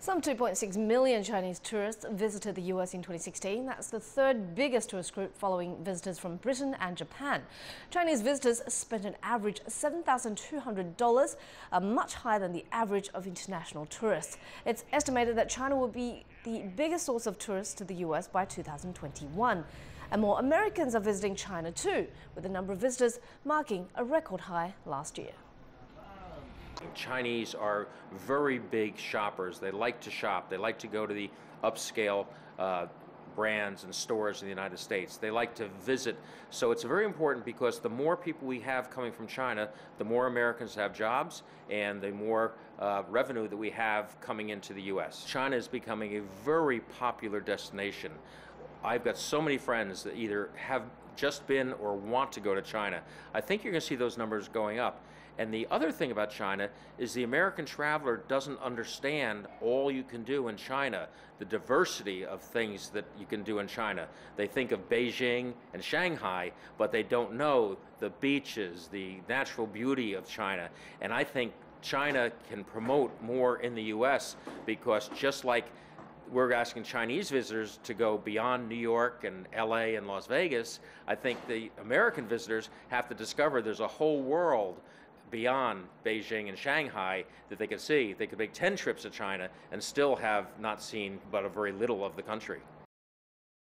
Some 2.6 million Chinese tourists visited the US in 2016. That's the third biggest tourist group following visitors from Britain and Japan. Chinese visitors spent an average $7,200, much higher than the average of international tourists. It's estimated that China will be the biggest source of tourists to the US by 2021. And more Americans are visiting China too, with the number of visitors marking a record high last year. Chinese are very big shoppers. They like to shop. They like to go to the upscale brands and stores in the United States. They like to visit. So it's very important because the more people we have coming from China, the more Americans have jobs and the more revenue that we have coming into the U.S. China is becoming a very popular destination. I've got so many friends that either have just been or want to go to China. I think you're going to see those numbers going up. And the other thing about China is the American traveler doesn't understand all you can do in China, the diversity of things that you can do in China. They think of Beijing and Shanghai, but they don't know the beaches, the natural beauty of China. And I think China can promote more in the U.S. because just like we're asking Chinese visitors to go beyond New York and LA and Las Vegas, I think the American visitors have to discover there's a whole world beyond Beijing and Shanghai that they could see. They could make 10 trips to China and still have not seen but a very little of the country.